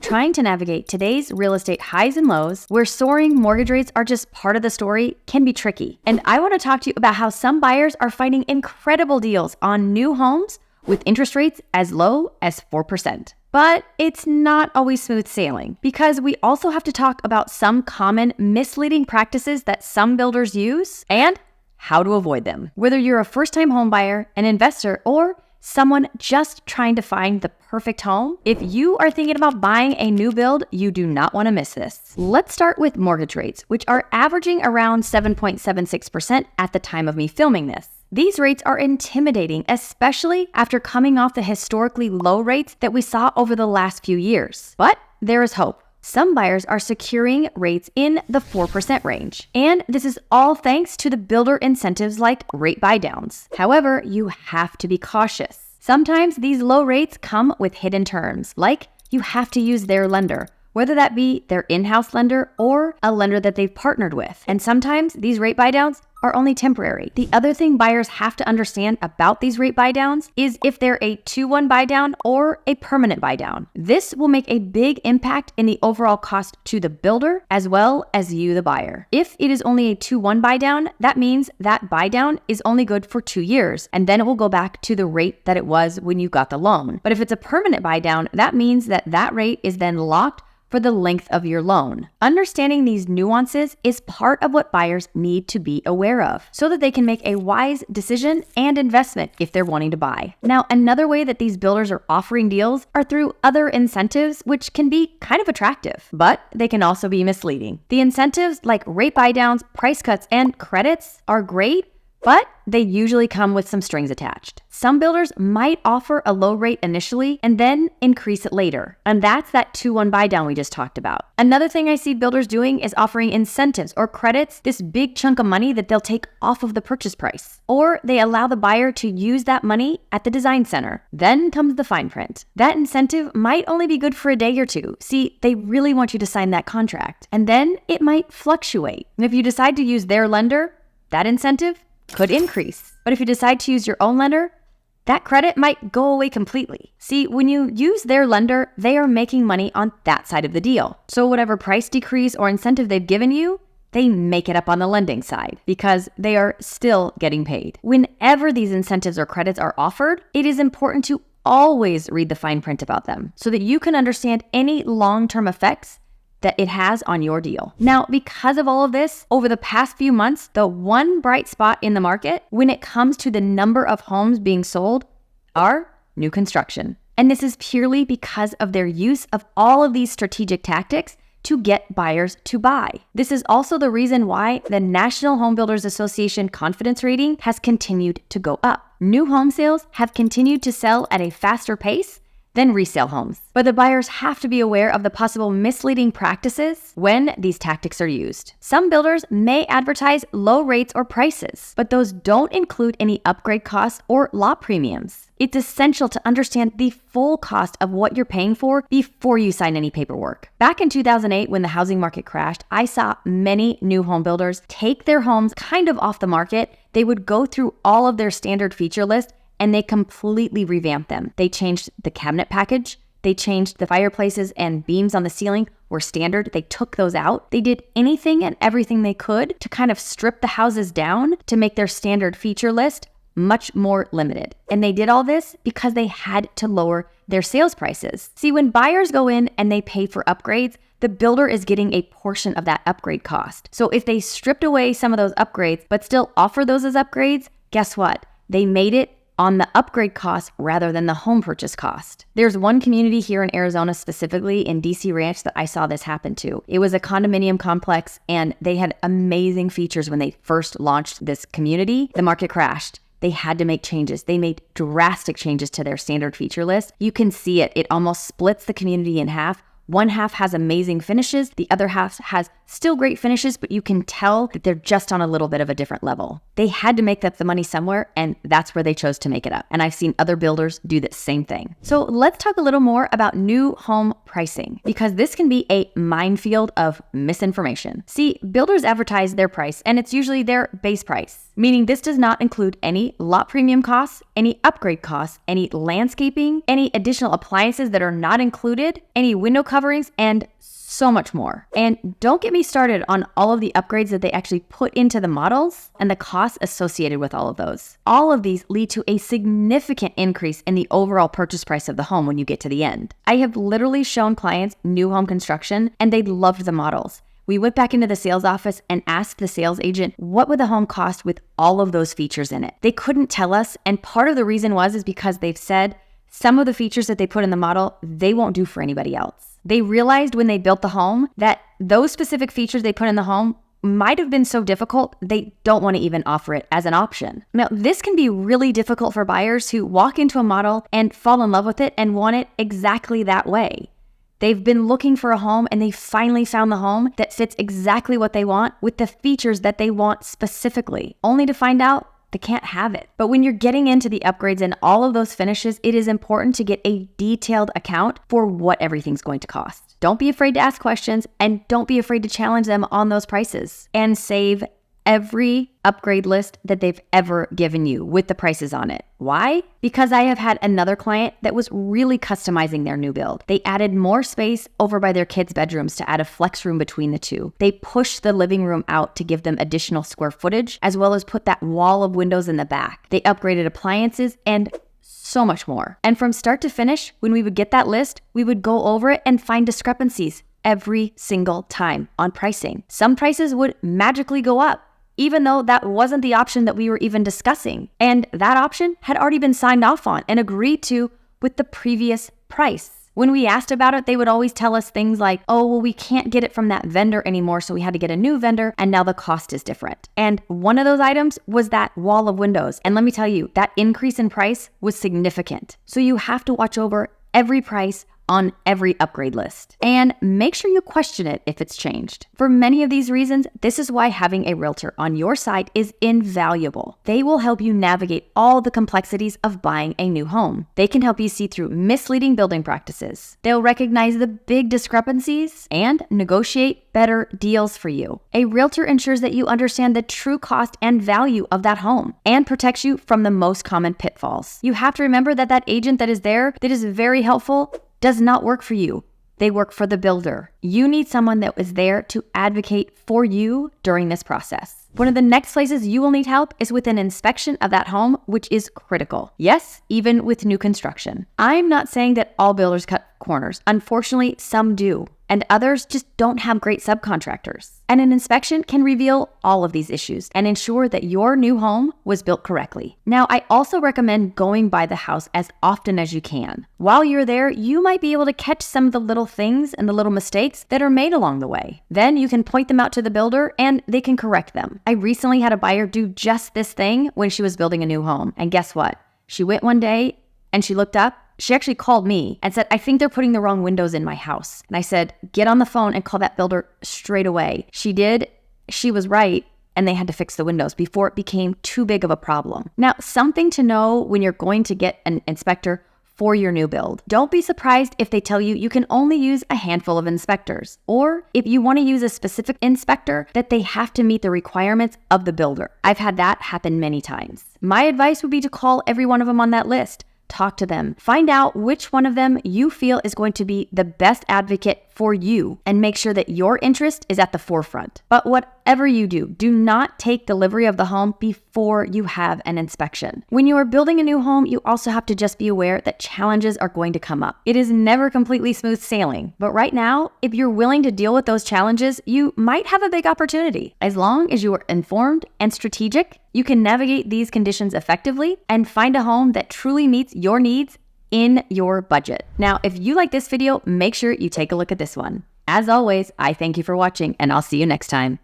trying to navigate today's real estate highs and lows, where soaring mortgage rates are just part of the story, can be tricky. And I want to talk to you about how some buyers are finding incredible deals on new homes with interest rates as low as 4%. But it's not always smooth sailing, because we also have to talk about some common misleading practices that some builders use and how to avoid them. Whether you're a first-time home buyer, an investor, or someone just trying to find the perfect home, if you are thinking about buying a new build, you do not want to miss this. Let's start with mortgage rates, which are averaging around 7.76% at the time of me filming this. These rates are intimidating, especially after coming off the historically low rates that we saw over the last few years. But there is hope. Some buyers are securing rates in the 4% range, and this is all thanks to the builder incentives like rate buydowns. However, you have to be cautious. Sometimes these low rates come with hidden terms, like you have to use their lender, whether that be their in-house lender or a lender that they've partnered with. And sometimes these rate buydowns are only temporary. The other thing buyers have to understand about these rate buydowns is if they're a 2-1 buydown or a permanent buydown. This will make a big impact in the overall cost to the builder as well as you, the buyer. If it is only a 2-1 buydown, that means that buydown is only good for 2 years, and then it will go back to the rate that it was when you got the loan. But if it's a permanent buydown, that means that that rate is then locked for the length of your loan. Understanding these nuances is part of what buyers need to be aware of so that they can make a wise decision and investment if they're wanting to buy. Now, another way that these builders are offering deals are through other incentives, which can be kind of attractive, but they can also be misleading. The incentives like rate buydowns, price cuts, and credits are great, but they usually come with some strings attached. Some builders might offer a low rate initially and then increase it later. And that's that 2-1 buydown we just talked about. Another thing I see builders doing is offering incentives or credits, this big chunk of money that they'll take off of the purchase price. Or they allow the buyer to use that money at the design center. Then comes the fine print. That incentive might only be good for a day or two. See, they really want you to sign that contract. And then it might fluctuate. And if you decide to use their lender, that incentive could increase. But if you decide to use your own lender, that credit might go away completely. See, when you use their lender, they are making money on that side of the deal. So whatever price decrease or incentive they've given you, they make it up on the lending side because they are still getting paid. Whenever these incentives or credits are offered, it is important to always read the fine print about them so that you can understand any long-term effects that it has on your deal. Now, because of all of this, over the past few months, the one bright spot in the market when it comes to the number of homes being sold are new construction. And this is purely because of their use of all of these strategic tactics to get buyers to buy. This is also the reason why the National Home Builders Association confidence rating has continued to go up. New home sales have continued to sell at a faster pace than resale homes. But the buyers have to be aware of the possible misleading practices when these tactics are used. Some builders may advertise low rates or prices, but those don't include any upgrade costs or lot premiums. It's essential to understand the full cost of what you're paying for before you sign any paperwork. Back in 2008, when the housing market crashed, I saw many new home builders take their homes kind of off the market. They would go through all of their standard feature list and they completely revamped them. They changed the cabinet package. They changed the fireplaces and beams on the ceiling were standard. They took those out. They did anything and everything they could to kind of strip the houses down to make their standard feature list much more limited. And they did all this because they had to lower their sales prices. See, when buyers go in and they pay for upgrades, the builder is getting a portion of that upgrade cost. So if they stripped away some of those upgrades, but still offer those as upgrades, guess what? They made it on the upgrade cost rather than the home purchase cost. There's one community here in Arizona, specifically in DC Ranch, that I saw this happen to. It was a condominium complex and they had amazing features when they first launched this community. The market crashed. They had to make changes. They made drastic changes to their standard feature list. You can see it. It almost splits the community in half. One half has amazing finishes. The other half has still great finishes, but you can tell that they're just on a little bit of a different level. They had to make up the money somewhere, and that's where they chose to make it up. And I've seen other builders do the same thing. So let's talk a little more about new home pricing, because this can be a minefield of misinformation. See, builders advertise their price, and it's usually their base price, meaning this does not include any lot premium costs, any upgrade costs, any landscaping, any additional appliances that are not included, any window coverage coverings, and so much more. And don't get me started on all of the upgrades that they actually put into the models and the costs associated with all of those. All of these lead to a significant increase in the overall purchase price of the home when you get to the end. I have literally shown clients new home construction and they loved the models. We went back into the sales office and asked the sales agent, what would the home cost with all of those features in it? They couldn't tell us. And part of the reason is because they've said some of the features that they put in the model, they won't do for anybody else. They realized when they built the home that those specific features they put in the home might have been so difficult, they don't want to even offer it as an option. Now, this can be really difficult for buyers who walk into a model and fall in love with it and want it exactly that way. They've been looking for a home and they finally found the home that fits exactly what they want with the features that they want specifically, only to find out they can't have it. But when you're getting into the upgrades and all of those finishes, it is important to get a detailed account for what everything's going to cost. Don't be afraid to ask questions and don't be afraid to challenge them on those prices, and save every upgrade list that they've ever given you with the prices on it. Why? Because I have had another client that was really customizing their new build. They added more space over by their kids' bedrooms to add a flex room between the two. They pushed the living room out to give them additional square footage, as well as put that wall of windows in the back. They upgraded appliances and so much more. And from start to finish, when we would get that list, we would go over it and find discrepancies every single time on pricing. Some prices would magically go up, even though that wasn't the option that we were even discussing. And that option had already been signed off on and agreed to with the previous price. When we asked about it, they would always tell us things like, oh, well, we can't get it from that vendor anymore, so we had to get a new vendor, and now the cost is different. And one of those items was that wall of windows. And let me tell you, that increase in price was significant. So you have to watch over every price on every upgrade list and make sure you question it if it's changed. For many of these reasons, this is why having a realtor on your side is invaluable. They will help you navigate all the complexities of buying a new home. They can help you see through misleading building practices. They'll recognize the big discrepancies and negotiate better deals for you. A realtor ensures that you understand the true cost and value of that home and protects you from the most common pitfalls. You have to remember that that agent that is there, that is very helpful, does not work for you. They work for the builder. You need someone that is there to advocate for you during this process. One of the next places you will need help is with an inspection of that home, which is critical. Yes, even with new construction. I'm not saying that all builders cut corners. Unfortunately, some do, and others just don't have great subcontractors. And an inspection can reveal all of these issues and ensure that your new home was built correctly. Now, I also recommend going by the house as often as you can. While you're there, you might be able to catch some of the little things and the little mistakes that are made along the way. Then you can point them out to the builder and they can correct them. I recently had a buyer do just this thing when she was building a new home. And guess what? She went one day and she looked up. She actually called me and said, I think they're putting the wrong windows in my house. And I said, get on the phone and call that builder straight away. She did. She was right. And they had to fix the windows before it became too big of a problem. Now, something to know when you're going to get an inspector for your new build. Don't be surprised if they tell you you can only use a handful of inspectors, or if you want to use a specific inspector, that they have to meet the requirements of the builder. I've had that happen many times. My advice would be to call every one of them on that list. Talk to them. Find out which one of them you feel is going to be the best advocate for you, and make sure that your interest is at the forefront. But whatever you do, do not take delivery of the home before you have an inspection. When you are building a new home, you also have to just be aware that challenges are going to come up. It is never completely smooth sailing, but right now, if you're willing to deal with those challenges, you might have a big opportunity. As long as you are informed and strategic, you can navigate these conditions effectively and find a home that truly meets your needs in your budget. Now, if you like this video, make sure you take a look at this one. As always, I thank you for watching, and I'll see you next time.